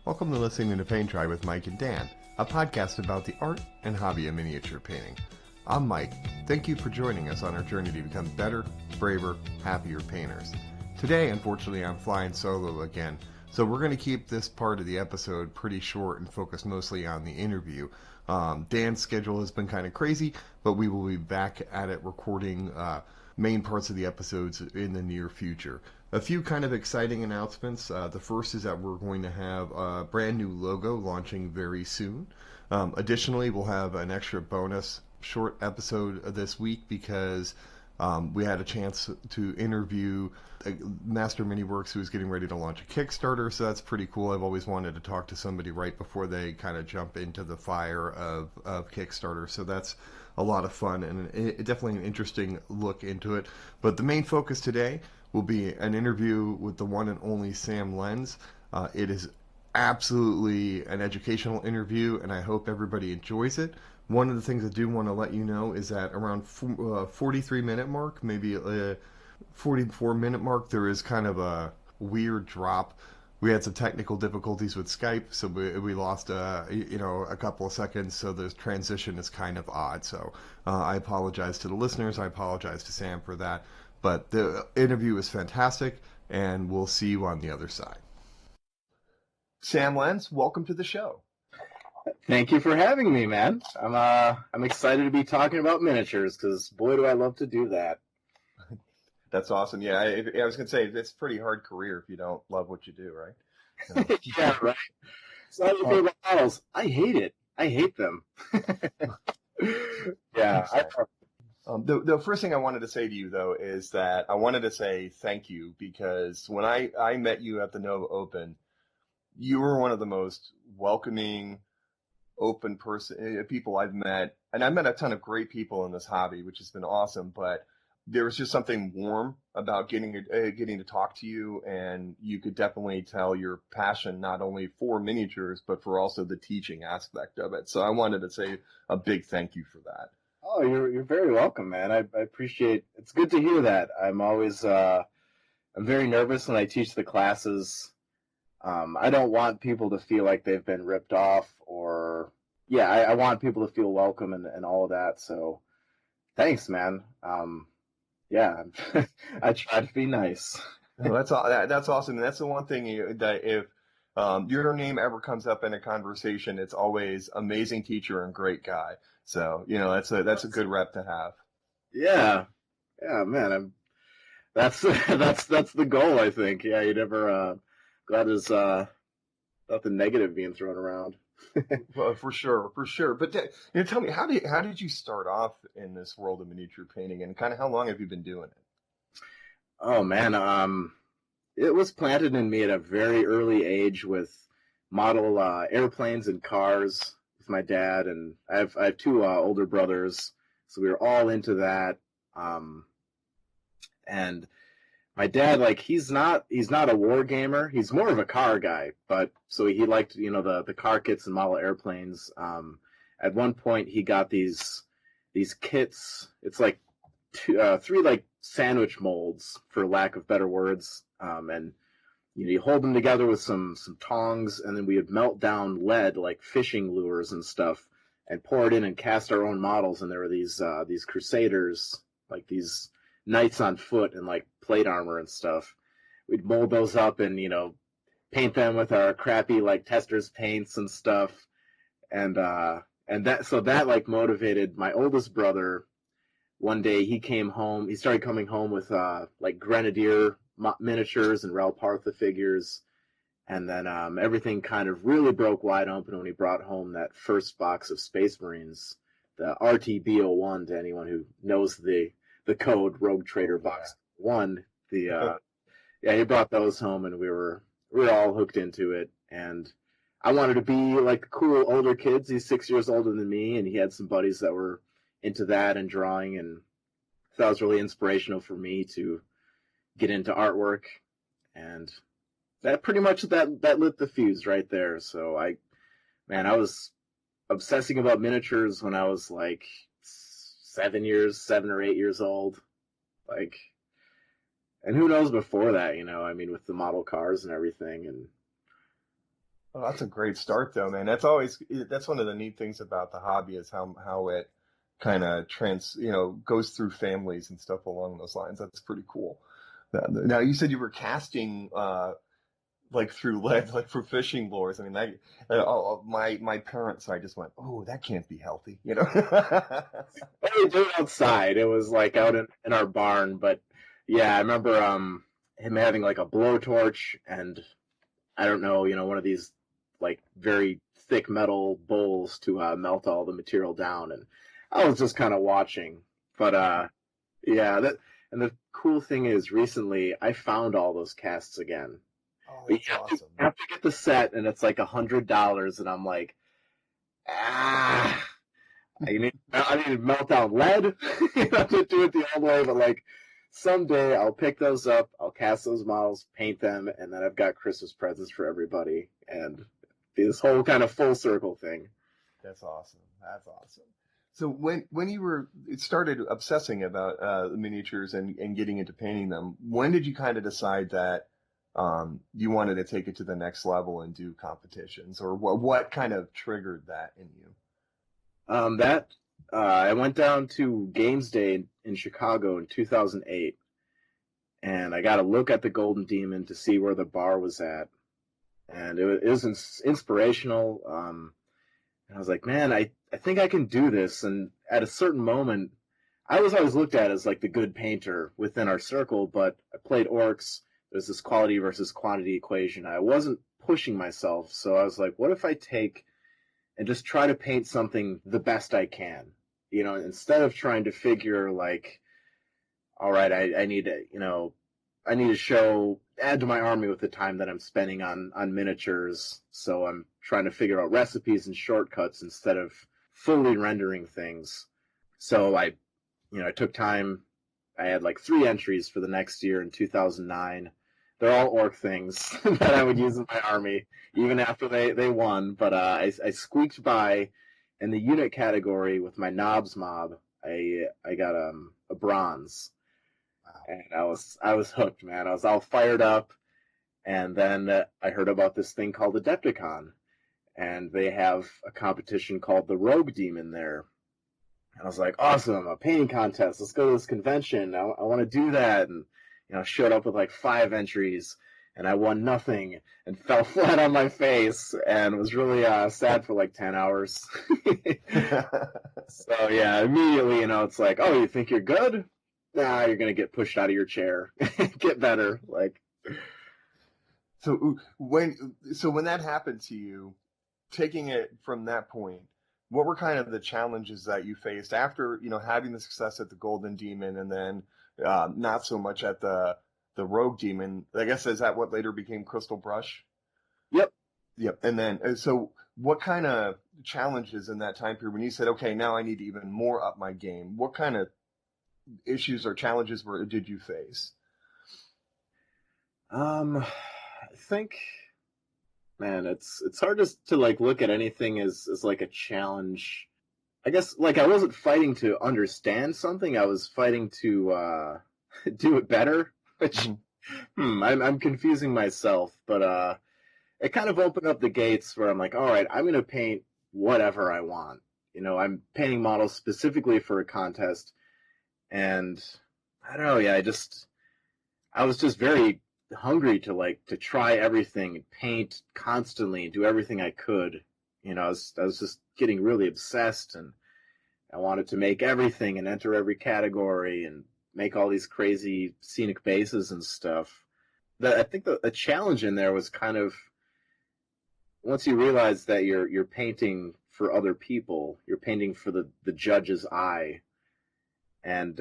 Welcome to Listening to Paint Dry with Mike and Dan, a podcast about the art and hobby of miniature painting. I'm Mike. Thank you for joining us on our journey to become better, braver, happier painters. Today, unfortunately, I'm flying solo again, so we're going to keep this part of the episode pretty short and focus mostly on the interview. Dan's schedule has been kind of crazy, but we will be back at it recording main parts of the episodes in the near future. A few kind of exciting announcements. The first is that we're going to have a brand new logo launching very soon. Additionally, we'll have an extra bonus short episode this week because we had a chance to interview Master Miniworks, who is getting ready to launch a Kickstarter, so that's pretty cool. I've always wanted to talk to somebody right before they kind of jump into the fire of Kickstarter, so that's a lot of fun and definitely an interesting look into it. But the main focus today will be an interview with the one and only Sam Lenz. It is absolutely an educational interview, and I hope everybody enjoys it. One of the things I do want to let you know is that around 43-minute mark, maybe 44-minute mark, there is kind of a weird drop. We had some technical difficulties with Skype, so we lost a couple of seconds, so the transition is kind of odd. So I apologize to the listeners. I apologize to Sam for that. But the interview is fantastic, and we'll see you on the other side. Sam Lenz, welcome to the show. Thank you for having me, man. I'm excited to be talking about miniatures because boy, do I love to do that. That's awesome. Yeah, I was gonna say it's a pretty hard career if you don't love what you do, right? Yeah, right. So how do you feel about models? I hate it. I hate them. Yeah. The first thing I wanted to say to you, though, is that I wanted to say thank you because when I met you at the Nova Open, you were one of the most welcoming, open people I've met. And I've met a ton of great people in this hobby, which has been awesome. But there was just something warm about getting to talk to you. And you could definitely tell your passion not only for miniatures, but for also the teaching aspect of it. So I wanted to say a big thank you for that. Oh, you're very welcome, man. I appreciate. It's good to hear that. I'm always I'm very nervous when I teach the classes. I don't want people to feel like they've been ripped off, or I want people to feel welcome and all of that. So, thanks, man. I try to be nice. Well, that's awesome. And that's the one thing that if your name ever comes up in a conversation, it's always amazing teacher and great guy. So, that's a good rep to have. Yeah, man. That's the goal, I think. Yeah, you never. Glad there's nothing negative being thrown around. Well, for sure. But tell me, how did you start off in this world of miniature painting, and kind of how long have you been doing it? Oh man, it was planted in me at a very early age with model airplanes and cars with my dad, and I have two older brothers, so we were all into that. And my dad, like, he's not a war gamer. He's more of a car guy, but so he liked the car kits and model airplanes. At one point, he got these kits. It's like three like sandwich molds, for lack of better words, and you hold them together with some tongs, and then we would melt down lead like fishing lures and stuff, and pour it in and cast our own models. And there were these crusaders, like these knights on foot and like plate armor and stuff. We'd mold those up and paint them with our crappy like tester's paints and stuff, and that like motivated my oldest brother. One day he started coming home with like Grenadier miniatures and Rel Partha figures, and then everything kind of really broke wide open when he brought home that first box of Space Marines, the RTB01, to anyone who knows the code, Rogue Trader Box 1. He brought those home, and we were all hooked into it. And I wanted to be like the cool older kids. He's 6 years older than me, and he had some buddies that were into that and drawing, and that was really inspirational for me to get into artwork. And that pretty much that lit the fuse right there. So I was obsessing about miniatures when I was like 7 or 8 years old. Like, and who knows before that, with the model cars and everything. And Oh, that's a great start though, man. That's one of the neat things about the hobby is how it kind of goes through families and stuff along those lines. That's pretty cool. Now you said you were casting like through lead, like for fishing lures. I mean, my parents, I just went, oh, that can't be healthy, you know? We did it outside. It was like out in our barn, but yeah, I remember him having like a blowtorch and I don't know, one of these like very thick metal bowls to melt all the material down, and I was just kind of watching. But yeah, that and the cool thing is, recently I found all those casts again. Oh, But that's awesome. you have to get the set, and it's like $100, and I'm like, ah, I need to melt down lead, to do it the old way. But like someday I'll pick those up, I'll cast those models, paint them, and then I've got Christmas presents for everybody, and be this whole kind of full circle thing. That's awesome. That's awesome. So when you were started obsessing about the miniatures and getting into painting them, when did you kind of decide that you wanted to take it to the next level and do competitions, or what kind of triggered that in you? That I went down to Games Day in Chicago in 2008, and I got a look at the Golden Demon to see where the bar was at, and it was inspirational. And I was like, man, I think I can do this. And at a certain moment, I was always looked at as like the good painter within our circle, but I played orcs. There's this quality versus quantity equation. I wasn't pushing myself, so I was like, what if I take and just try to paint something the best I can? Instead of trying to figure like, all right, I need to, I need to add to my army with the time that I'm spending on miniatures. So I'm trying to figure out recipes and shortcuts instead of fully rendering things. So I took time. I had like 3 entries for the next year in 2009. They're all orc things that I would use in my army, even after they won. But I squeaked by in the unit category with my Knobs mob. I got a bronze, and I was hooked, man. I was all fired up, and then I heard about this thing called Adepticon, and they have a competition called the Rogue Demon there. And I was like, awesome, a painting contest. Let's go to this convention. I want to do that. And showed up with like 5 entries, and I won nothing and fell flat on my face and was really sad for like 10 hours. So yeah, immediately, it's like, oh, you think you're good? Nah, you're gonna get pushed out of your chair. Get better. Like, so when that happened to you, taking it from that point, what were kind of the challenges that you faced after, having the success at the Golden Demon and then not so much at the Rogue Demon? I guess is that what later became Crystal Brush? yep. Yep. And then so what kind of challenges in that time period when you said, okay, now I need to even more up my game? What kind of issues or challenges did you face? I think, man, it's hard to like look at anything as like a challenge. I guess like I wasn't fighting to understand something. I was fighting to do it better. Which I'm confusing myself, but it kind of opened up the gates where I'm like, all right, I'm gonna paint whatever I want. I'm painting models specifically for a contest, and I don't know. Yeah, I was just very hungry to try everything, paint constantly, do everything I could. I was just getting really obsessed, and I wanted to make everything and enter every category and make all these crazy scenic bases and stuff. I think the challenge in there was kind of once you realize that you're painting for other people, you're painting for the judge's eye, and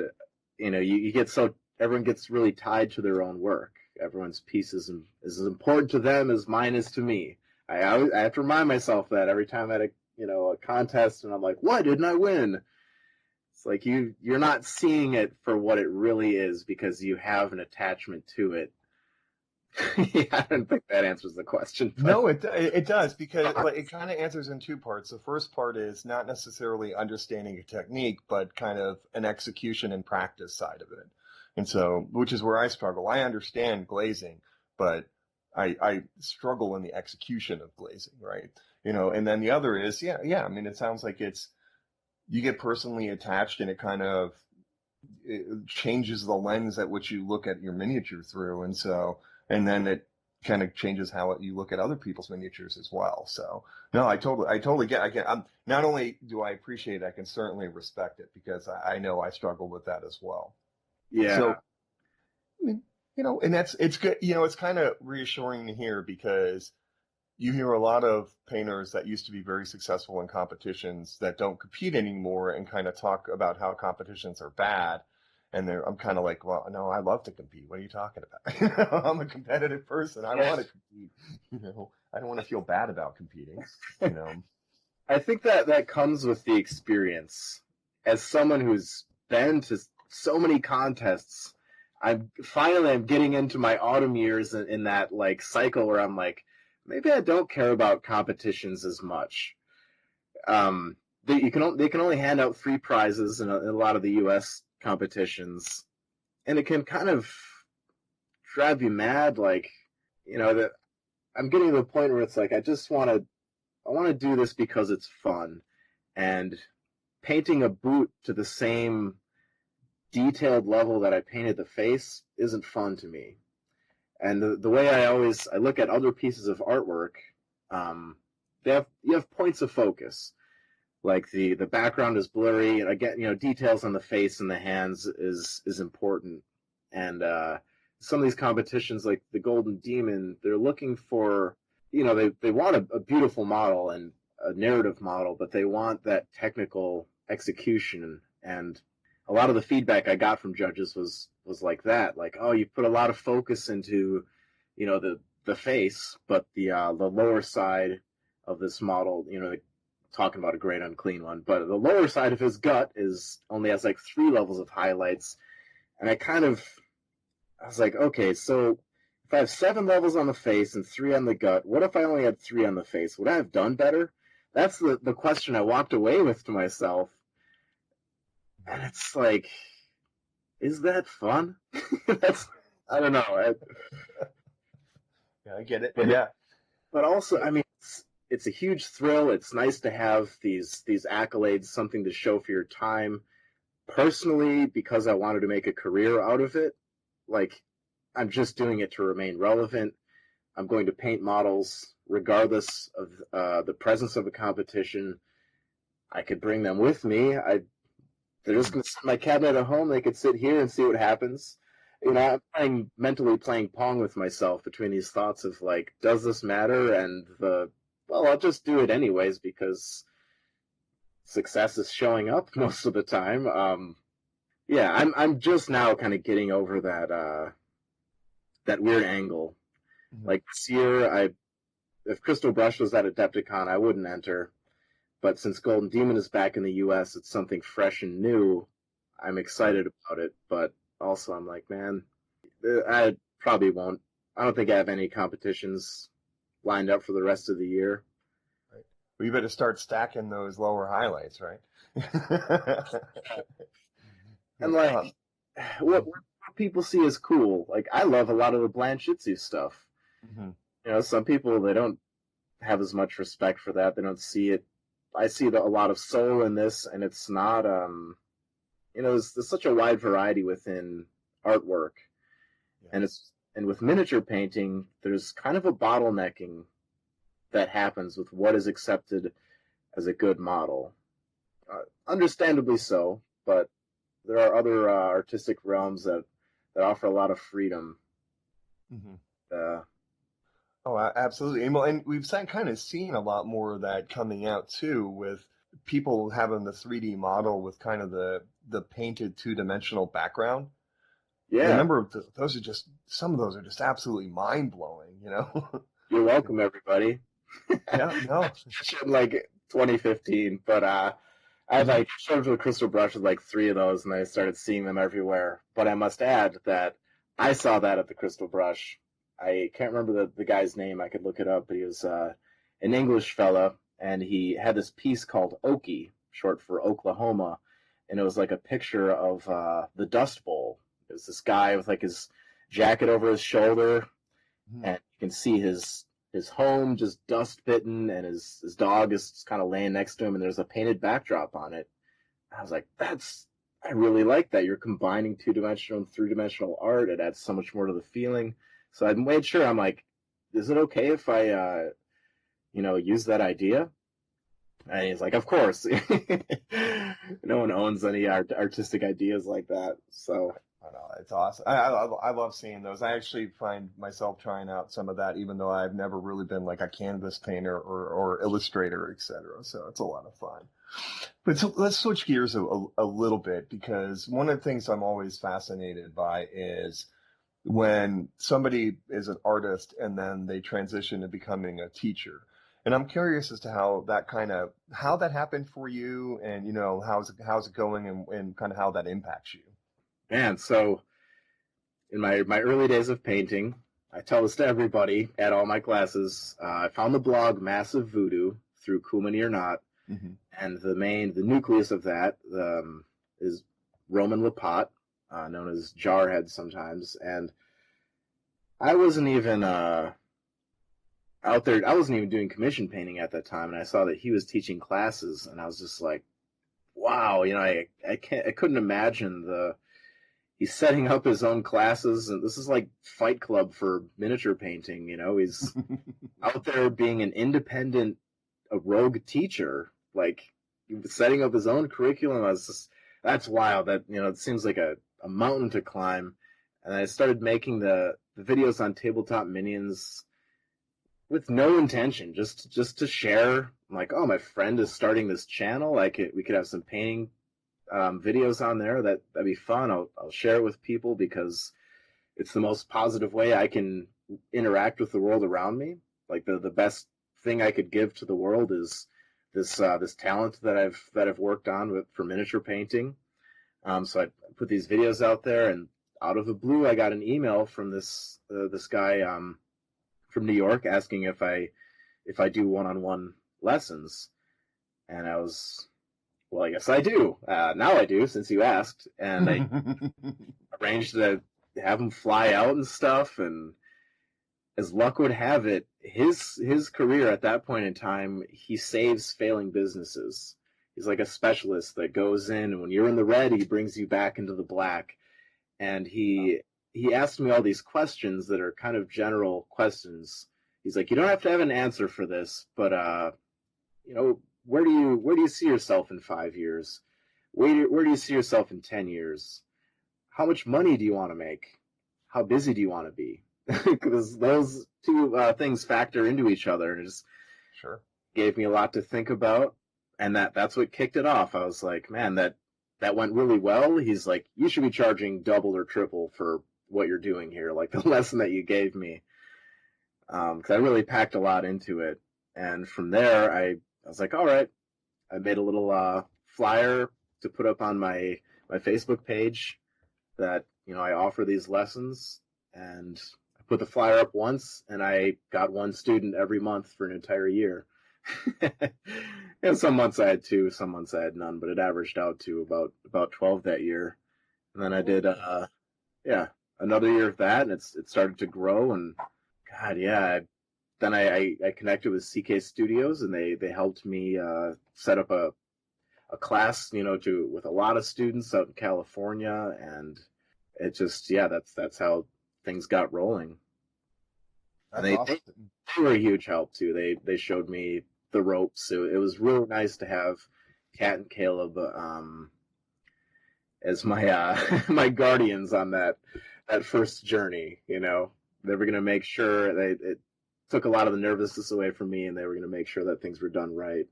you get so everyone gets really tied to their own work. Everyone's piece is as important to them as mine is to me. I have to remind myself that every time at a contest, and I'm like, why didn't I win? It's like you're not seeing it for what it really is because you have an attachment to it. Yeah, I don't think that answers the question. But... No, it does because it kind of answers in two parts. The first part is not necessarily understanding a technique, but kind of an execution and practice side of it. And so, which is where I struggle. I understand glazing, but I struggle in the execution of glazing, right? And then the other is, yeah. I mean, it sounds like you get personally attached, and it changes the lens at which you look at your miniature through, and then it kind of changes how you look at other people's miniatures as well. So no, I totally get. Not only do I appreciate it, I can certainly respect it, because I know I struggle with that as well. Yeah. So, I mean, and it's good. It's kind of reassuring to hear, because you hear a lot of painters that used to be very successful in competitions that don't compete anymore, and kind of talk about how competitions are bad. And I'm kind of like, well, no, I love to compete. What are you talking about? I'm a competitive person. I want to compete. I don't want to feel bad about competing. I think that comes with the experience. As someone who's been to so many contests, I'm getting into my autumn years in that like cycle where I'm like, maybe I don't care about competitions as much. They can only hand out 3 prizes in a lot of the U.S. competitions, and it can kind of drive you mad. Like, that I'm getting to the point where it's like I want to do this because it's fun, and painting a boot to the same detailed level that I painted the face isn't fun to me. And the way I look at other pieces of artwork, you have points of focus. Like the background is blurry, and again, details on the face and the hands is important. And some of these competitions, like the Golden Demon, they're looking for, they want a beautiful model and a narrative model, but they want that technical execution. And a lot of the feedback I got from judges was like that, like, oh, you put a lot of focus into, the face, but the lower side of this model, talking about a great unclean one, but the lower side of his gut only has like 3 levels of highlights. And I was like, okay, so if I have 7 levels on the face and 3 on the gut, what if I only had 3 on the face? Would I have done better? That's the question I walked away with to myself. And it's like, is that fun? I don't know. Yeah, I get it. But also, I mean, it's a huge thrill. It's nice to have these accolades, something to show for your time. Personally, because I wanted to make a career out of it, like, I'm just doing it to remain relevant. I'm going to paint models regardless of the presence of a competition. I could bring them with me. They're just going to sit in my cabinet at home. They could sit here and see what happens. I'm mentally playing pong with myself between these thoughts of like, does this matter? And I'll just do it anyways because success is showing up most of the time. I'm just now kind of getting over that weird angle. Mm-hmm. Like this year, if Crystal Brush was at Adepticon, I wouldn't enter. But since Golden Demon is back in the U.S., it's something fresh and new. I'm excited about it, but also I'm like, man, I probably won't. I don't think I have any competitions lined up for the rest of the year. Right. Well, you better start stacking those lower highlights, right? And like, what people see as cool. Like, I love a lot of the Blanchitsu stuff. Mm-hmm. Some people, they don't have as much respect for that. They don't see it. I see a lot of soul in this, and it's not, there's such a wide variety within artwork. Yes. And with miniature painting, there's kind of a bottlenecking that happens with what is accepted as a good model. Understandably so, but there are other artistic realms that offer a lot of freedom. Mm-hmm. Oh, absolutely. And we've kind of seen a lot more of that coming out too, with people having the 3D model with kind of the painted 2-dimensional background. Yeah. Remember, some of those are just absolutely mind-blowing, You're welcome, everybody. Yeah, no. Like 2015, but I like showed up to the Crystal Brush with like 3 of those, and I started seeing them everywhere. But I must add that I saw that at the Crystal Brush. I can't remember the guy's name. I could look it up, but he was an English fella, and he had this piece called Okie, short for Oklahoma, and it was like a picture of the Dust Bowl. It was this guy with like his jacket over his shoulder, and You can see his home just dust bitten, and his dog is kind of laying next to him, and there's a painted backdrop on it. I was like, I really like that. You're combining 2-dimensional and 3-dimensional art. It adds so much more to the feeling. So I made sure, I'm like, is it okay if I, use that idea? And he's like, of course. No one owns any artistic ideas like that. So I know, it's awesome. I love seeing those. I actually find myself trying out some of that, even though I've never really been like a canvas painter or illustrator, etc. So it's a lot of fun. But so let's switch gears a little bit, because one of the things I'm always fascinated by is when somebody is an artist and then they transition to becoming a teacher. And I'm curious as to how that happened for you, and how's it going, and kind of how that impacts you. Man, so in my early days of painting, I tell this to everybody at all my classes. I found the blog Massive Voodoo through Cool Mini or Not, and the nucleus of that is Roman Lapat, known as Jarhead sometimes, and I wasn't even out there. I wasn't even doing commission painting at that time, and I saw that he was teaching classes, and I was just like, wow, I couldn't imagine he's setting up his own classes, and this is like Fight Club for miniature painting. He's out there being an independent, a rogue teacher, like setting up his own curriculum. That's wild. That it seems like a mountain to climb. And I started making the videos on Tabletop Minions with no intention, just to share. I'm like, oh, my friend is starting this channel. We could have some painting videos on there. That'd be fun. I'll share it with people because it's the most positive way I can interact with the world around me. Like the best thing I could give to the world is this talent that I've worked on for miniature painting. So I put these videos out there, and out of the blue, I got an email from this guy from New York asking if I do one-on-one lessons, and I was, well, I guess I do. Now I do, since you asked, and I arranged to have him fly out and stuff. And as luck would have it, his career at that point in time, he saves failing businesses. He's like a specialist that goes in, and when you're in the red, he brings you back into the black. And he asked me all these questions that are kind of general questions. He's like, you don't have to have an answer for this, but where do you see yourself in 5 years? Where do you see yourself in 10 years? How much money do you want to make? How busy do you want to be? Because those two things factor into each other, and it just gave me a lot to think about. And that's what kicked it off. I was like, man, that went really well. He's like, you should be charging double or triple for what you're doing here, like the lesson that you gave me. Because I really packed a lot into it. And from there, I was like, all right. I made a little flyer to put up on my Facebook page that, I offer these lessons. And I put the flyer up once, and I got one student every month for an entire year. And some months I had 2, some months I had none, but it averaged out to about 12 that year. And then I did another year of that, and it started to grow. And God, yeah, then I connected with CK Studios, and they helped me set up a class, with a lot of students out in California, and it just, that's how things got rolling. That's and awesome. they were a huge help too. They showed me the ropes. It was really nice to have Kat and Caleb as my my guardians on that first journey. They were going to make sure it took a lot of the nervousness away from me, and they were going to make sure that things were done right.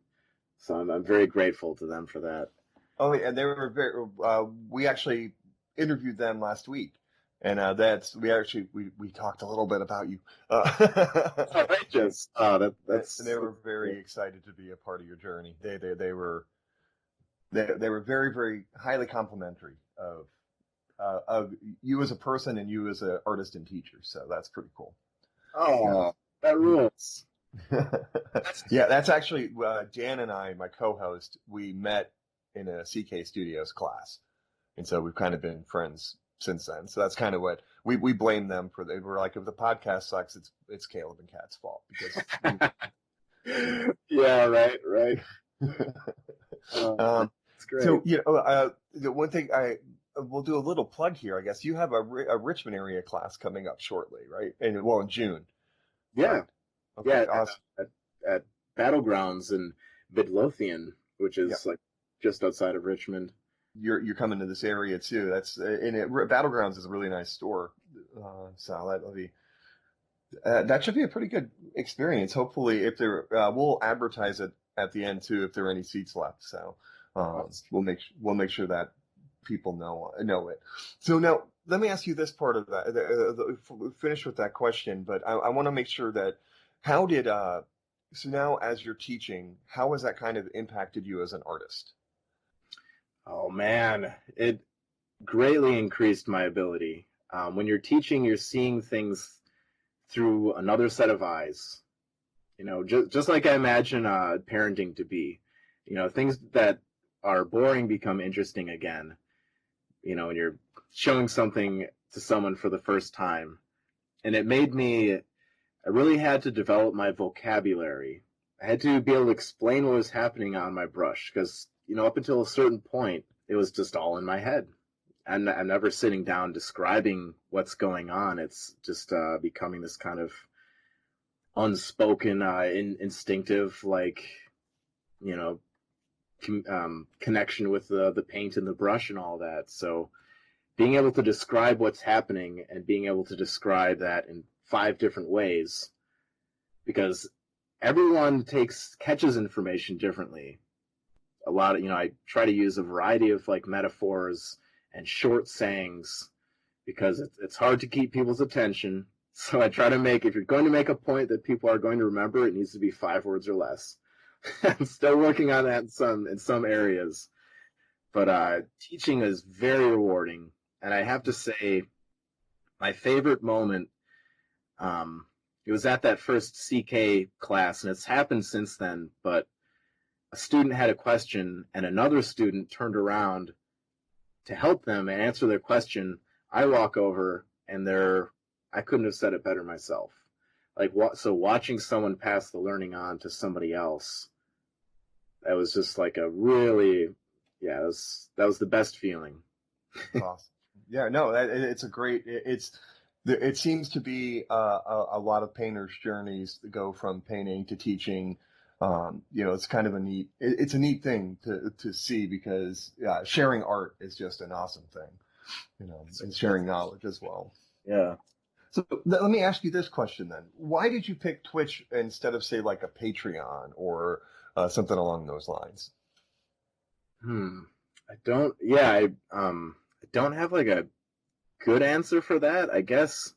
So I'm very grateful to them for that. Oh, and they were very. We actually interviewed them last week, and we talked a little bit about you. Outrageous! That's. And they were very excited to be a part of your journey. They were very, very highly complimentary of you as a person and you as an artist and teacher. So that's pretty cool. Oh, that rules. Yeah, that's actually Dan and I, my co-host, we met in a CK Studios class, and so we've kind of been friends since then. So that's kind of what we blame them for. They were like, if the podcast sucks, it's Caleb and Kat's fault because. Yeah, right. It's great. So the one thing we'll do a little plug here. I guess you have a Richmond area class coming up shortly, right? And in June. Yeah, right? Okay, yeah. awesome. At Battlegrounds in Midlothian, which is like just outside of Richmond. You're coming to this area too. That's Battlegrounds is a really nice store, so that'll be that should be a pretty good experience. Hopefully, if there we'll advertise it at the end too if there are any seats left. So we'll make sure that people know it. So now let me ask you this part of that. Finish with that question, but I want to make sure that how did so now as you're teaching, how has that kind of impacted you as an artist? Oh man, it greatly increased my ability. When you're teaching, you're seeing things through another set of eyes. Just like I imagine parenting to be. Things that are boring become interesting again. When you're showing something to someone for the first time. And it made me, I really had to develop my vocabulary. I had to be able to explain what was happening on my brush because, up until a certain point, it was just all in my head. I'm never sitting down describing what's going on. It's just becoming this kind of unspoken, instinctive, connection with the paint and the brush and all that. So being able to describe what's happening and being able to describe that in 5 different ways, because everyone catches information differently. A lot of, I try to use a variety of metaphors and short sayings because it's hard to keep people's attention. So I try to if you're going to make a point that people are going to remember, it needs to be 5 words or less. I'm still working on that in some areas, but teaching is very rewarding. And I have to say, my favorite moment, it was at that first CK class, and it's happened since then, but a student had a question, and another student turned around to help them and answer their question. I walk over, and I couldn't have said it better myself. So watching someone pass the learning on to somebody else, that was just like that was the best feeling. Awesome. Yeah, no, it's a great. It seems to be a lot of painters' journeys that go from painting to teaching. It's kind of a neat. It's a neat thing to see because sharing art is just an awesome thing. And sharing knowledge as well. Yeah. So let me ask you this question then: why did you pick Twitch instead of say like a Patreon or something along those lines? I don't have a good answer for that. I guess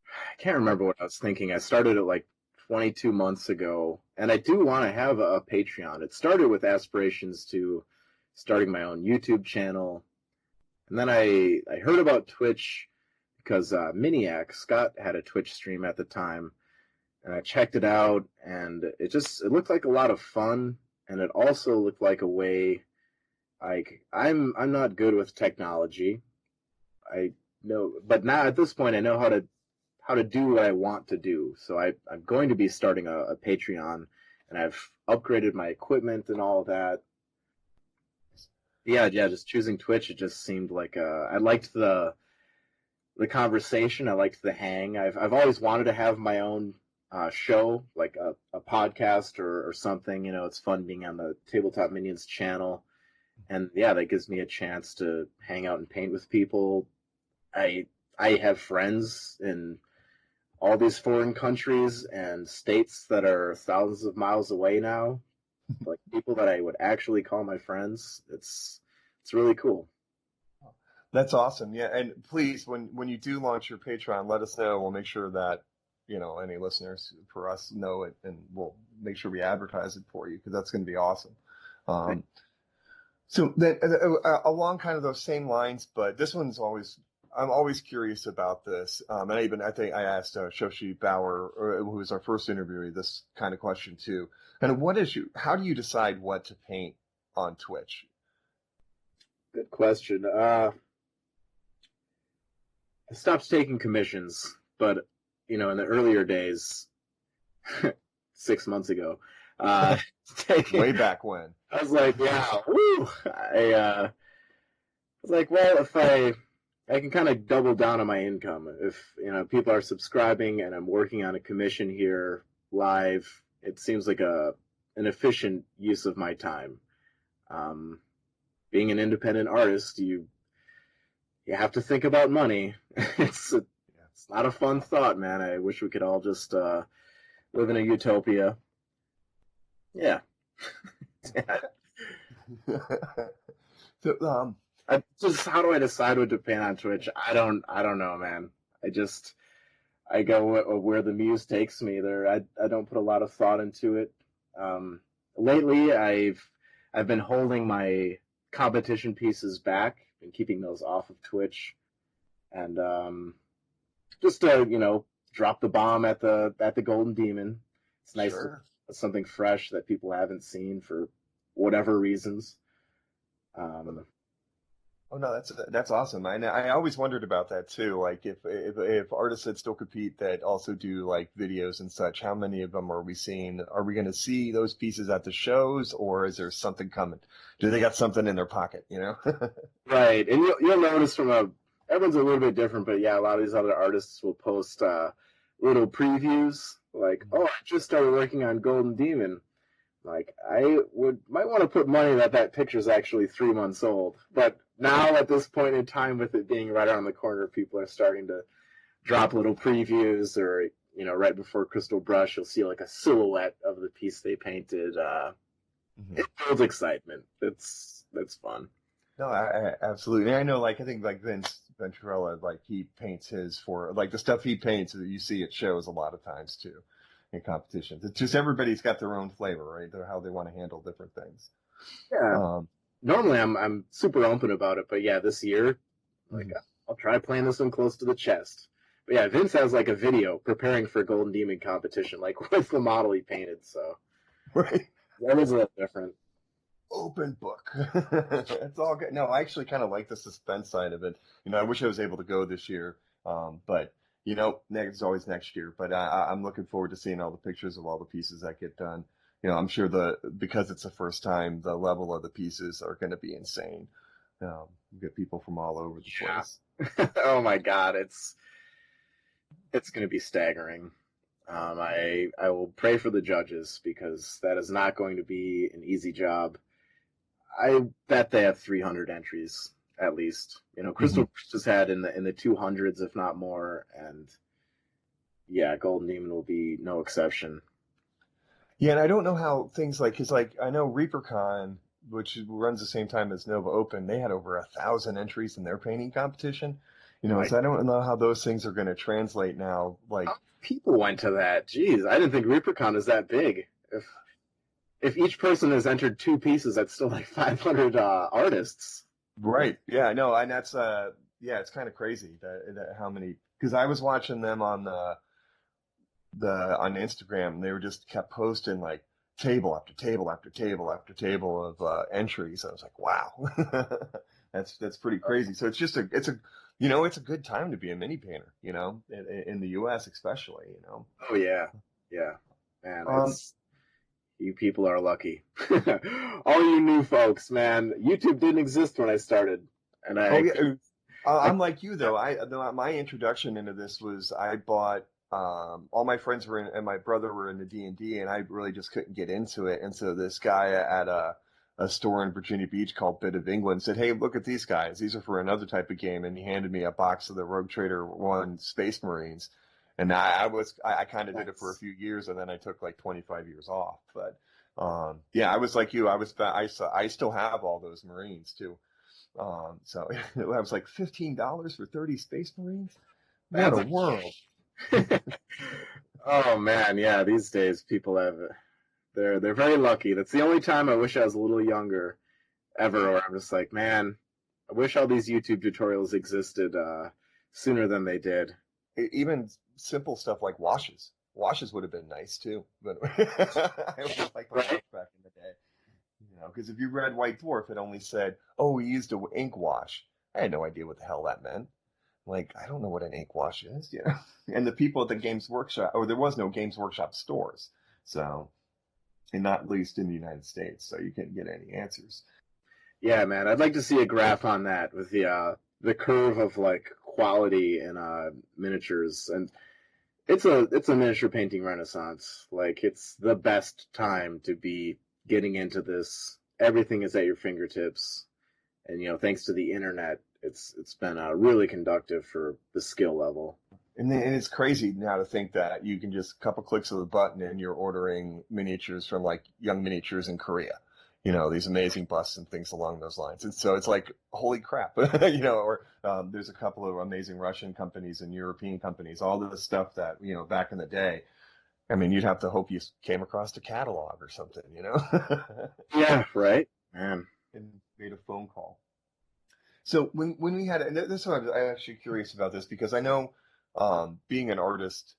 I can't remember what I was thinking. I started it 22 months ago, and I do want to have a Patreon. It started with aspirations to starting my own YouTube channel, and then I heard about Twitch because Miniac Scott had a Twitch stream at the time, and I checked it out, and it looked like a lot of fun, and it also looked like a way. I'm not good with technology. I know, but now at this point I know how to do what I want to do. So I'm going to be starting a Patreon, and I've upgraded my equipment and all of that. Yeah, just choosing Twitch, it just seemed like I liked the conversation. I liked the hang. I've always wanted to have my own show, like a podcast or something. It's fun being on the Tabletop Minions channel. And yeah, that gives me a chance to hang out and paint with people. I have friends in all these foreign countries and states that are thousands of miles away now. Like people that I would actually call my friends. It's really cool. That's awesome. Yeah, and please, when you do launch your Patreon, let us know. We'll make sure that any listeners for us know it, and we'll make sure we advertise it for you because that's going to be awesome. So then, along kind of those same lines, but this one's I'm always curious about this. And I think I asked Shoshi Bauer, who was our first interviewee, this kind of question too. And how do you decide what to paint on Twitch? Good question. I stopped taking commissions, but in the earlier days, 6 months ago, uh, taking, Way back when. I was like, yeah, woo! I was like, well, if I can kind of double down on my income. If people are subscribing and I'm working on a commission here live, it seems like an efficient use of my time. Um, Being an independent artist, you have to think about money. It's not a fun thought, man. I wish we could all just live in a utopia. Yeah. So, How do I decide what to paint on Twitch? I don't know, man. I go where the muse takes me. I don't put a lot of thought into it. Um, Lately, I've been holding my competition pieces back and keeping those off of Twitch, and just to drop the bomb at the Golden Demon. It's nice to sure. something fresh that people haven't seen for whatever reasons. Um, Oh no, that's awesome. I always wondered about that too. Like if artists that still compete that also do like videos and such, how many of them are we seeing? Are we going to see those pieces at the shows, or is there something coming? Do they got something in their pocket? You know? right, and you'll notice everyone's a little bit different, but yeah, a lot of these other artists will post little previews like, "Oh, I just started working on Golden Demon." Like might want to put money that picture's actually 3 months old. But now at this point in time, with it being right around the corner, people are starting to drop little previews, or right before Crystal Brush, you'll see like a silhouette of the piece they painted. Mhm. It builds excitement. That's fun. No, absolutely. I know, like, I think, like, Vince Venturella, like, he paints his for, like, the stuff he paints that you see at shows a lot of times, too, in competitions. It's just everybody's got their own flavor, right? They're how they want to handle different things. Yeah. Um, Normally, I'm super open about it, but yeah, this year, like, mhm. I'll try playing this one close to the chest. But yeah, Vince has like a video preparing for Golden Demon competition, like with the model he painted. So Right. that is a little different. Open book. It's all good. No, I actually kind of like the suspense side of it. I wish I was able to go this year. But, next is always next year. But I'm looking forward to seeing all the pictures of all the pieces that get done. I'm sure because it's the first time, the level of the pieces are going to be insane. You get people from all over the Yeah. place. Oh my God, it's going to be staggering. I will pray for the judges because that is not going to be an easy job. I bet they have 300 entries at least. Hmm. Crystal has had in the 200s, if not more, and yeah, Golden Demon will be no exception. Yeah, and I don't know how things like, because like I know ReaperCon, which runs the same time as Nova Open, they had over 1,000 entries in their painting competition. Like, So I don't know how those things are going to translate now. Like, how people went to that? Jeez, I didn't think ReaperCon is that big. If each person has entered two pieces, that's still like 500 artists. right? Yeah, no, and that's yeah, it's kind of crazy that how many. Because I was watching them on the on Instagram, and they were just kept posting like table after table after table after table of entries. I was like, wow, that's pretty crazy. So it's a good time to be a mini painter, in the U.S. especially. Oh yeah, yeah, man, Um, it's you people are lucky. All you new folks, man. YouTube didn't exist when I started, and oh I, yeah, I I'm like you though. My introduction into this was I bought all my friends were in and my brother were in the D&D and I really just couldn't get into it. And so this guy at a store in Virginia Beach called Bit of England said, "Hey, look at these guys. These are for another type of game." And he handed me a box of the Rogue Trader 1 Space Marines. And I kind of did it for a nice. few years and then I took like 25 years off. But yeah, I was like you. I still have all those Marines too. So I was like $15 for 30 Space Marines. What That's a world! oh man, yeah. These days, people they're very lucky. That's the only time I wish I was a little younger ever, where I'm just like, man, I wish all these YouTube tutorials existed sooner than they did. Even simple stuff like washes. Washes would have been nice too, but I always like the wash Right. back in the day. Because if you read White Dwarf, it only said, "Oh, we used a ink wash." I had no idea what the hell that meant. Like, I don't know what an ink wash is, you know. And the people at the Games Workshop, or there was no Games Workshop stores, so, and not least in the United States, so you couldn't get any answers. Yeah, man, I'd like to see a graph on that with the curve of like quality in miniatures, and it's a miniature painting renaissance. Like it's the best time to be getting into this. Everything is at your fingertips, and thanks to the internet, it's been really conductive for the skill level. And it's crazy now to think that you can just a couple clicks of the button and you're ordering miniatures from like Young Miniatures in Korea. These amazing busts and things along those lines. And so it's like, holy crap, or there's a couple of amazing Russian companies and European companies, all this stuff that, back in the day, I mean, you'd have to hope you came across a catalog or something, Yeah, right, man. and made a phone call. So when we had, and this is what I'm actually curious about this because I know being an artist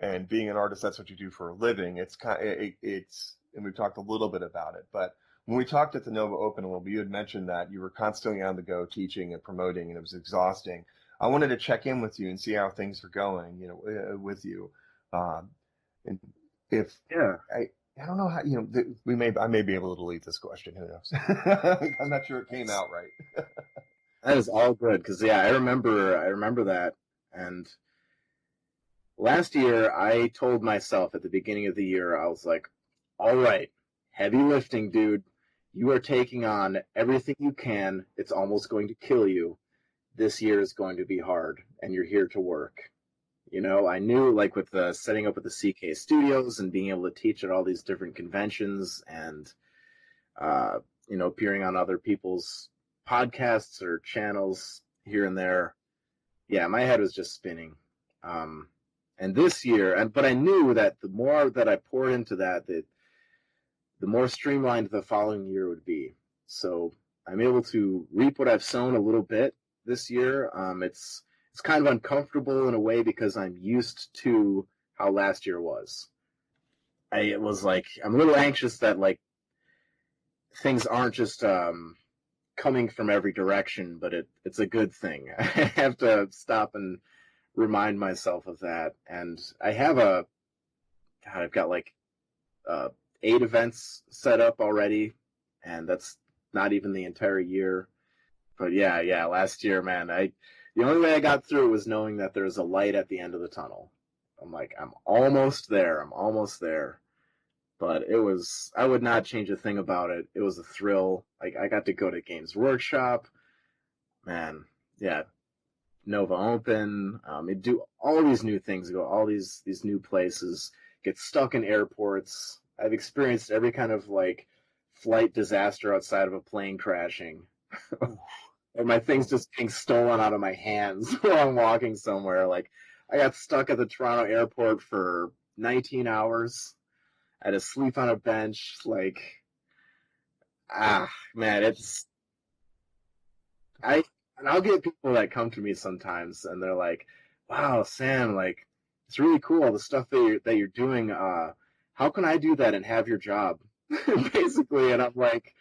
and being an artist, that's what you do for a living. It's and we've talked a little bit about it, but when we talked at the Nova Open a little bit, you had mentioned that you were constantly on the go teaching and promoting, and it was exhausting. I wanted to check in with you and see how things were going, with you. And if Yeah, I don't know how, I may be able to delete this question. Who knows? I'm not sure it came out right. that is all good because I remember that. And last year, I told myself at the beginning of the year, I was like, all right, heavy lifting, dude. You are taking on everything you can. It's almost going to kill you. This year is going to be hard, and you're here to work. I knew, like, with the setting up with the CK Studios and being able to teach at all these different conventions and, appearing on other people's podcasts or channels here and there. Yeah, my head was just spinning. And this year, but I knew that the more that I poured into that, the more streamlined the following year would be. So I'm able to reap what I've sown a little bit this year. It's kind of uncomfortable in a way because I'm used to how last year was. It was like I'm a little anxious that like things aren't just coming from every direction, but it's a good thing. I have to stop and remind myself of that. And I've got like uh, 8 events set up already, and that's not even the entire year. But yeah, last year, man, the only way I got through was knowing that there's a light at the end of the tunnel. I'm like, I'm almost there. I'm almost there. But I would not change a thing about it. It was a thrill. Like, I got to go to Games Workshop. Man, yeah, Nova Open. Do all these new things, go all these new places, get stuck in airports. I've experienced every kind of like flight disaster outside of a plane crashing. Or my things just getting stolen out of my hands while I'm walking somewhere. Like I got stuck at the Toronto airport for 19 hours. I had to sleep on a bench. Like, man, I and I'll get people that come to me sometimes and they're like, "Wow, Sam, like it's really cool the stuff that you're doing. How can I do that and have your job?" Basically, and I'm like,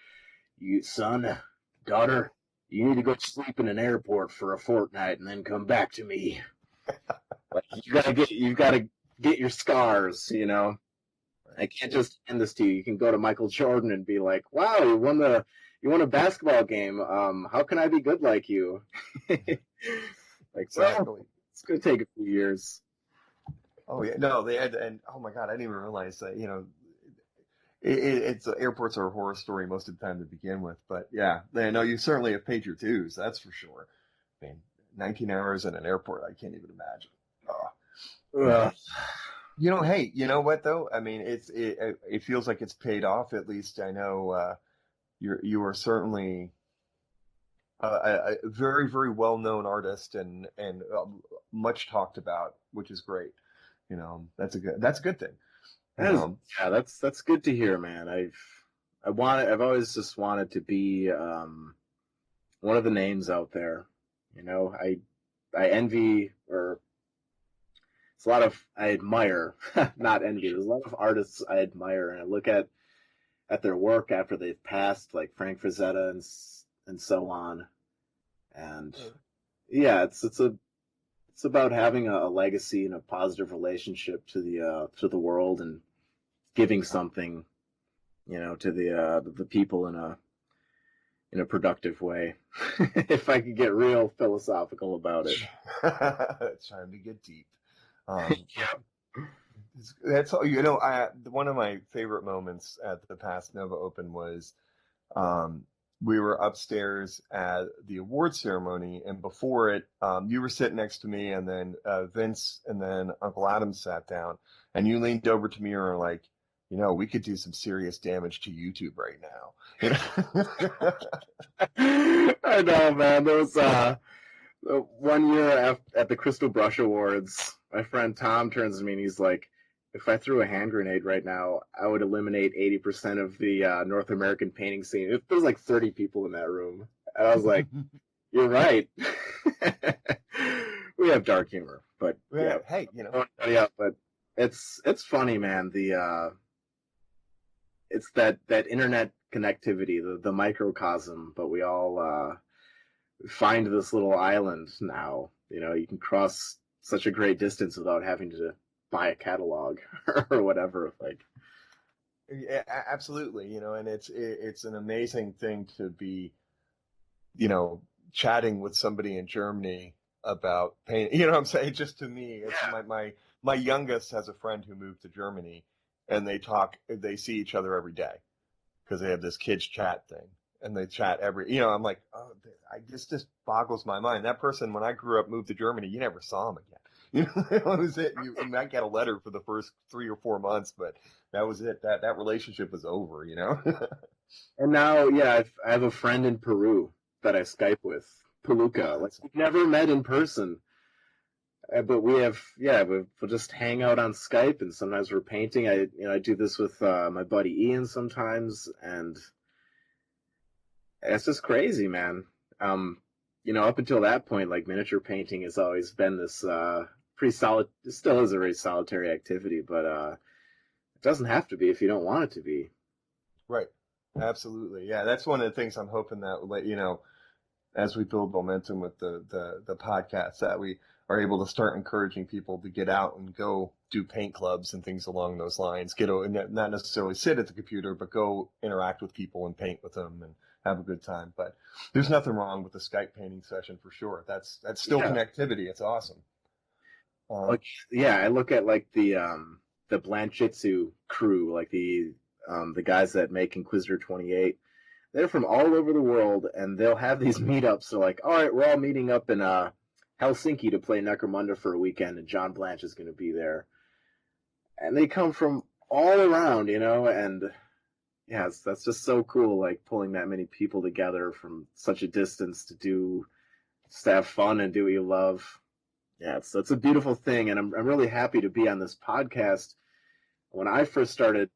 "You son, daughter, you need to go sleep in an airport for a fortnight and then come back to me. Like you gotta get your scars. I can't just hand this to you. You can go to Michael Jordan and be like, "Wow, you won a basketball game. How can I be good like you?" Like, Exactly. well, it's gonna take a few years. Oh yeah, no, they had, and oh my God, I didn't even realize that. It's airports are a horror story most of the time to begin with. But yeah, I know you certainly have paid your dues. That's for sure. I mean, 19 hours in an airport, I can't even imagine. Oh. Hey, you know what though? I mean, it feels like it's paid off. At least I know you are certainly a very very well known artist and much talked about, which is great. That's a good thing. Yeah, that's good to hear, man. I've always just wanted to be one of the names out there. I envy, or it's a lot of I admire, not envy. There's a lot of artists I admire, and I look at their work after they've passed, like Frank Frazetta and so on. And yeah, it's it's about having a legacy and a positive relationship to the world and giving something, to the people in a productive way. If I could get real philosophical about it. It's time to get deep. That's all. One of my favorite moments at the past Nova Open was we were upstairs at the award ceremony, and before it, you were sitting next to me, and then Vince and then Uncle Adam sat down, and you leaned over to me and were like, we could do some serious damage to YouTube right now. I know, man. There was 1 year at the Crystal Brush Awards, my friend Tom turns to me and he's like, if I threw a hand grenade right now, I would eliminate 80% of the North American painting scene. There's like 30 people in that room. And I was like, you're right. We have dark humor, but yeah. Hey, Yeah, but it's funny, man. It's that internet connectivity, the microcosm, but we all find this little island now. You can cross such a great distance without having to buy a catalog or whatever. Yeah, absolutely. And it's an amazing thing to be, chatting with somebody in Germany about painting. You know what I'm saying? Just to me, it's my youngest has a friend who moved to Germany, and they see each other every day because they have this kids chat thing. And they chat I'm like, this just boggles my mind. That person, when I grew up, moved to Germany, you never saw him again. That was it. You might get a letter for the first 3 or 4 months, but that was it. That relationship was over, And now, yeah, I have a friend in Peru that I Skype with, Paluca. Like, we've never met in person. But we'll just hang out on Skype, and sometimes we're painting. I do this with my buddy Ian sometimes, and it's just crazy, man. Up until that point, like, miniature painting has always been this pretty solid. It still is a very solitary activity, but it doesn't have to be if you don't want it to be. Right. Absolutely. Yeah, that's one of the things I'm hoping that, as we build momentum with the podcast, that we are able to start encouraging people to get out and go do paint clubs and things along those lines. Not necessarily sit at the computer, but go interact with people and paint with them and have a good time. But there's nothing wrong with the Skype painting session for sure. That's still connectivity. It's awesome. I look at like the Blanchitsu crew, like the guys that make Inquisitor 28. They're from all over the world, and they'll have these meetups. They're like, all right, we're all meeting up in Helsinki to play Necromunda for a weekend, and John Blanche is going to be there. And they come from all around, and yes, that's just so cool, like pulling that many people together from such a distance to have fun and do what you love. Yeah, it's a beautiful thing, and I'm really happy to be on this podcast. When I first started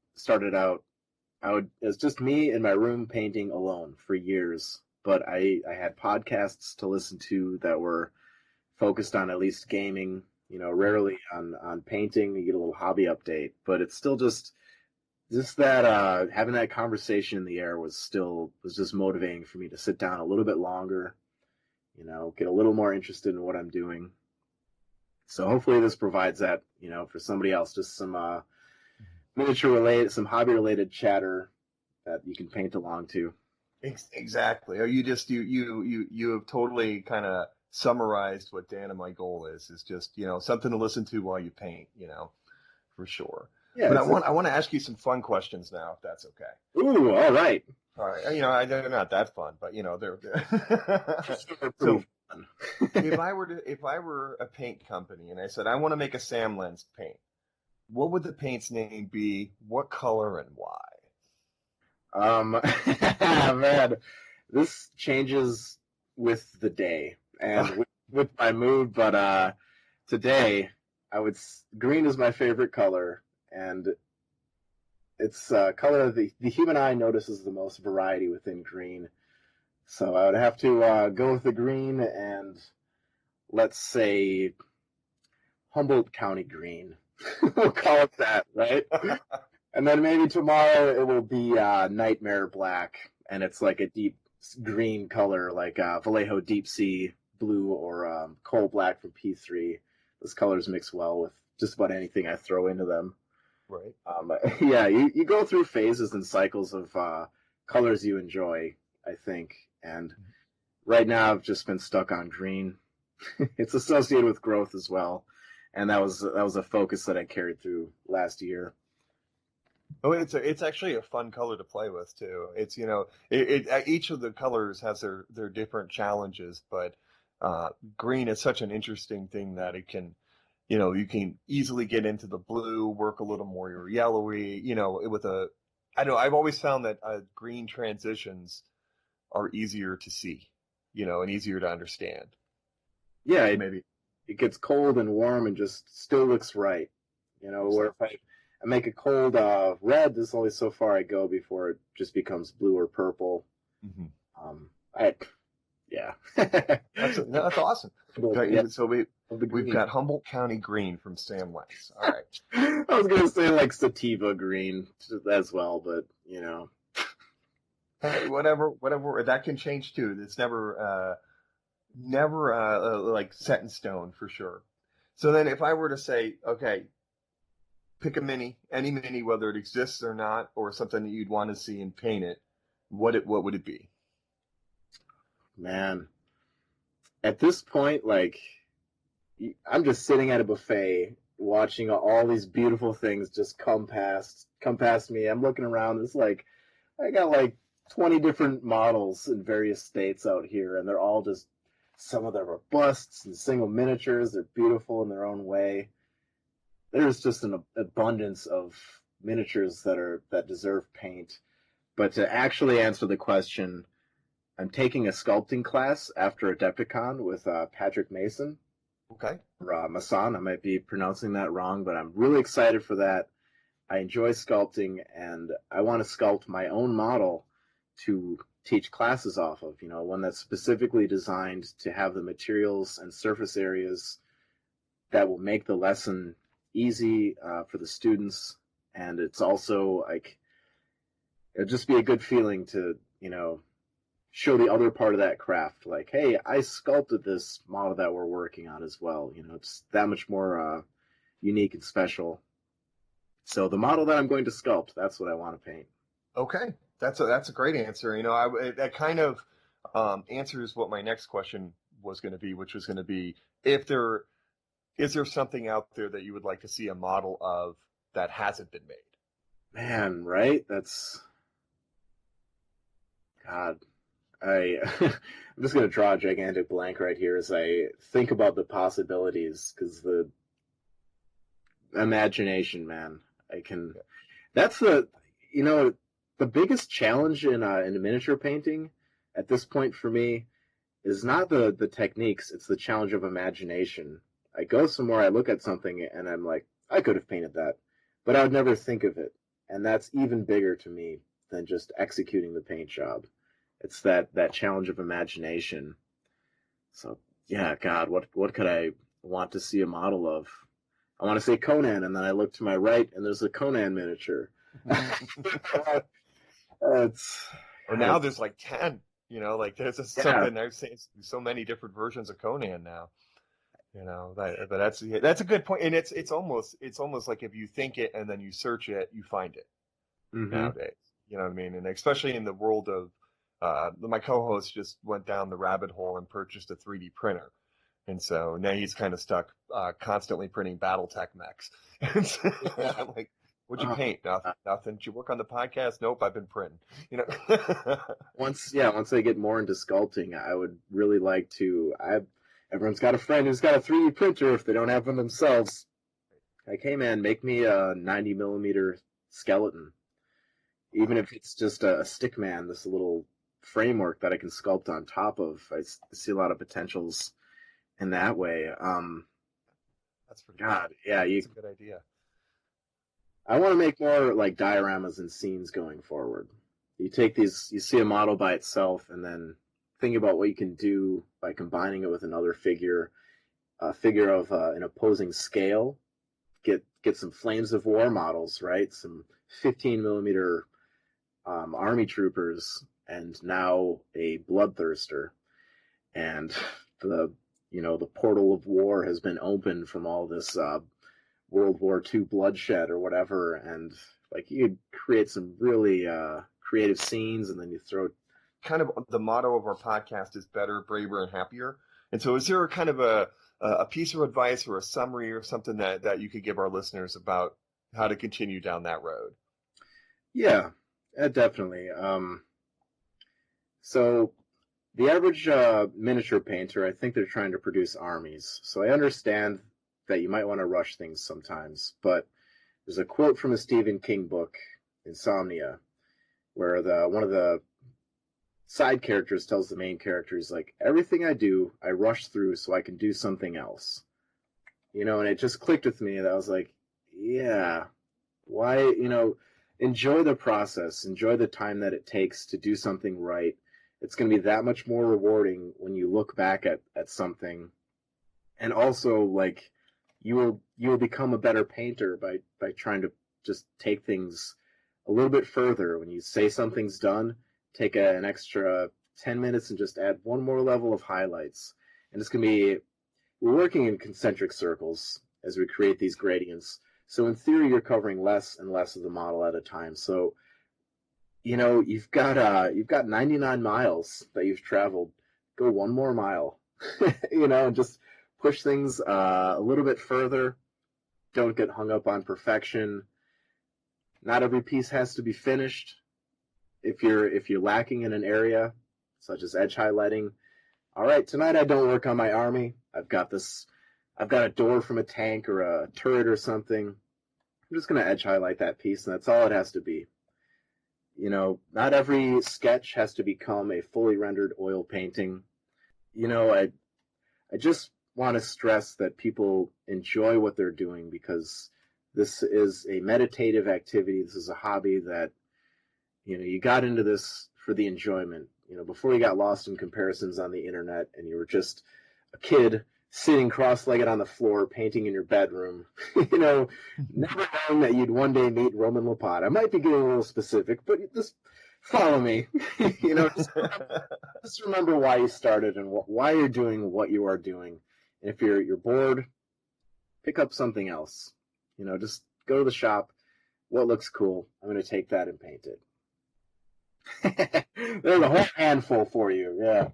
out, it was just me in my room painting alone for years. But I had podcasts to listen to that were focused on at least gaming, rarely on painting. You get a little hobby update, but it's still just that having that conversation in the air was just motivating for me to sit down a little bit longer, get a little more interested in what I'm doing. So hopefully this provides that, for somebody else, just some miniature related, some hobby related chatter that you can paint along to. Exactly. You have totally kind of summarized what Dan and my goal is just, something to listen to while you paint, for sure. Yeah, but I want to ask you some fun questions now, if that's okay. Ooh, all right. All right. They're not that fun, but they're so fun. if I were a paint company and I said I want to make a Sam Lens paint, what would the paint's name be? What color and why? Man, this changes with the day and with my mood, but today green is my favorite color, and it's color the human eye notices the most variety within green. So I would have to go with the green, and let's say Humboldt County green. We'll call it that, right? And then maybe tomorrow it will be Nightmare Black, and it's like a deep green color, like Vallejo Deep Sea blue or coal black from P3. Those colors mix well with just about anything I throw into them. Right. Yeah, you go through phases and cycles of colors you enjoy, I think. And right now I've just been stuck on green. It's associated with growth as well, and that was a focus that I carried through last year. Oh, it's actually a fun color to play with too. It's each of the colors has their different challenges, but green is such an interesting thing that it can, you can easily get into the blue, work a little more yellowy, with a, I know I've always found that green transitions are easier to see, and easier to understand. Yeah, Maybe it gets cold and warm and just still looks right. Where if I make a cold red, there's only so far I go before it just becomes blue or purple. hmm I yeah. that's awesome. Okay, Yeah, so we've got Humboldt County green from Sam Wentz. All right. I was gonna say like sativa green as well, but Hey, whatever. That can change too. It's never like set in stone for sure. So then, if I were to say, okay, pick a any mini, whether it exists or not, or something that you'd want to see and paint it, what would it be? man, at this point, like I'm just sitting at a buffet watching all these beautiful things just come past me. I'm looking around. It's like I got like 20 different models in various states out here, and they're all just, some of them are busts and single miniatures. They're beautiful in their own way. There's just an abundance of miniatures that deserve paint. But to actually answer the question, I'm taking a sculpting class after Adepticon with Patrick Mason. Okay. Mason, I might be pronouncing that wrong, but I'm really excited for that. I enjoy sculpting, and I want to sculpt my own model to teach classes off of, one that's specifically designed to have the materials and surface areas that will make the lesson easy for the students. And it's also like, it'll just be a good feeling to, show the other part of that craft. Like, hey, I sculpted this model that we're working on as well. It's that much more unique and special. So the model that I'm going to sculpt, that's what I want to paint. Okay, that's a great answer. That kind of answers what my next question was going to be, which was going to be if there is there something out there that you would like to see a model of that hasn't been made. Man, right? That's God. I'm just gonna draw a gigantic blank right here as I think about the possibilities, because the imagination, man. I can. That's the biggest challenge in miniature painting at this point for me is not the techniques, it's the challenge of imagination. I go somewhere, I look at something, and I'm like, I could have painted that, but I would never think of it. And that's even bigger to me than just executing the paint job. It's that challenge of imagination. So yeah, God, what could I want to see a model of? I want to say Conan, and then I look to my right, and there's a Conan miniature. Now there's like 10. Like there's something I've seen so many different versions of Conan now. But that's a good point, and it's almost like if you think it and then you search it, you find it nowadays. You know what I mean? And especially in the world of my co-host just went down the rabbit hole and purchased a 3D printer. And so now he's kind of stuck constantly printing BattleTech mechs. I'm like, what'd you paint? Nothing. Did you work on the podcast? Nope, I've been printing. Once I get more into sculpting, I would really like to. Everyone's got a friend who's got a 3D printer if they don't have one themselves. Like, hey man, make me a 90 millimeter skeleton. Even if it's just a stick man, this little framework that I can sculpt on top of. I see a lot of potentials in that way. That's pretty God, good. yeah, that's a good idea. I want to make more like dioramas and scenes going forward. You take these, you see a model by itself, and then think about what you can do by combining it with another figure, a figure of an opposing scale. Get some Flames of War models, right? Some 15 millimeter army troopers, and now a bloodthirster. And the the portal of war has been opened from all this World War II bloodshed or whatever, and like you create some really creative scenes, and then you throw kind of the motto of our podcast is better, braver, and happier. And so is there kind of a piece of advice or a summary or something that you could give our listeners about how to continue down that road? Yeah, definitely. So the average miniature painter, I think they're trying to produce armies. So I understand that you might want to rush things sometimes, but there's a quote from a Stephen King book, Insomnia, where one of the side characters tells the main character, he's like, everything I do, I rush through so I can do something else. And it just clicked with me that I was like, yeah, why, enjoy the process, enjoy the time that it takes to do something right. It's going to be that much more rewarding when you look back at something. And also, like, you will become a better painter by trying to just take things a little bit further. When you say something's done, take an extra 10 minutes and just add one more level of highlights. And it's going to be, we're working in concentric circles as we create these gradients. So in theory, you're covering less and less of the model at a time. So, you've got 99 miles that you've traveled. Go one more mile, and just push things a little bit further. Don't get hung up on perfection. Not every piece has to be finished. If you're lacking in an area, such as edge highlighting, all right, tonight I don't work on my army. I've got a door from a tank or a turret or something. I'm just going to edge highlight that piece, and that's all it has to be. Not every sketch has to become a fully rendered oil painting. I just want to stress that people enjoy what they're doing, because this is a meditative activity. This is a hobby that, you got into this for the enjoyment, before you got lost in comparisons on the internet and you were just a kid sitting cross-legged on the floor painting in your bedroom, never knowing that you'd one day meet Roman Lapata. I might be getting a little specific, but just follow me. Just remember why you started and why you're doing what you are doing. And if you're bored, pick up something else. Just go to the shop. What looks cool? I'm going to take that and paint it. There's a whole handful for you. Yeah.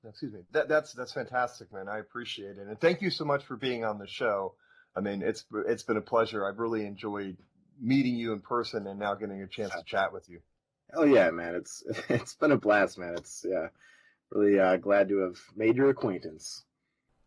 Excuse me. That's fantastic, man. I appreciate it, and thank you so much for being on the show. I mean, it's been a pleasure. I've really enjoyed meeting you in person and now getting a chance to chat with you. Oh yeah, man. It's been a blast, man. It's really glad to have made your acquaintance.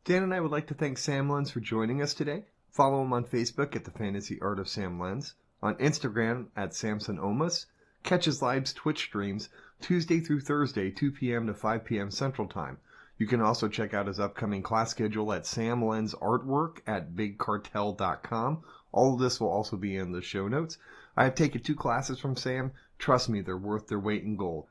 Dan and I would like to thank Sam Lenz for joining us today. Follow him on Facebook at The Fantasy Art of Sam Lenz, on Instagram at Samson Omas. Catch his live Twitch streams Tuesday through Thursday, 2 p.m. to 5 p.m. Central Time. You can also check out his upcoming class schedule at Sam Lenz Artwork at BigCartel.com. All of this will also be in the show notes. I have taken 2 classes from Sam. Trust me, they're worth their weight in gold.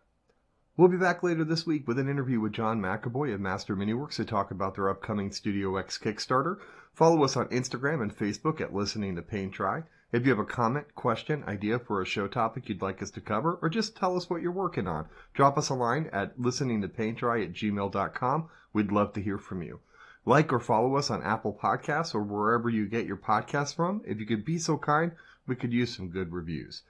We'll be back later this week with an interview with John McAvoy of Master Miniworks to talk about their upcoming Studio X Kickstarter. Follow us on Instagram and Facebook at Listening to Paint Dry. If you have a comment, question, idea for a show topic you'd like us to cover, or just tell us what you're working on, drop us a line at listeningtopaintdry@gmail.com. We'd love to hear from you. Like or follow us on Apple Podcasts or wherever you get your podcasts from. If you could be so kind, we could use some good reviews.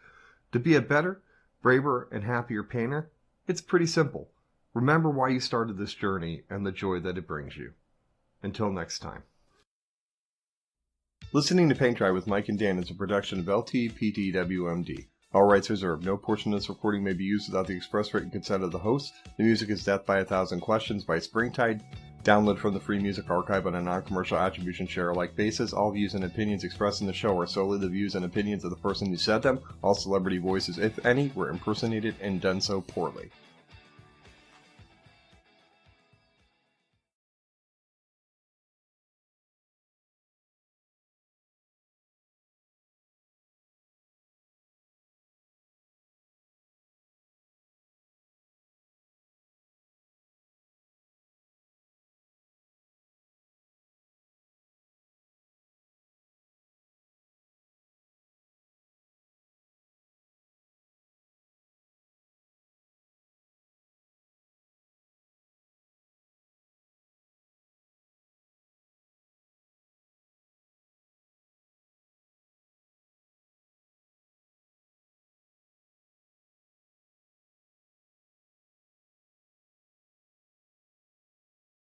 To be a better, braver, and happier painter, it's pretty simple. Remember why you started this journey and the joy that it brings you. Until next time. Listening to Paint Dry with Mike and Dan is a production of LTPTWMD. All rights reserved. No portion of this recording may be used without the express written consent of the host. The music is Death by a Thousand Questions by Springtide. Download from the Free Music Archive on a non-commercial attribution share-alike basis. All views and opinions expressed in the show are solely the views and opinions of the person who said them. All celebrity voices, if any, were impersonated and done so poorly.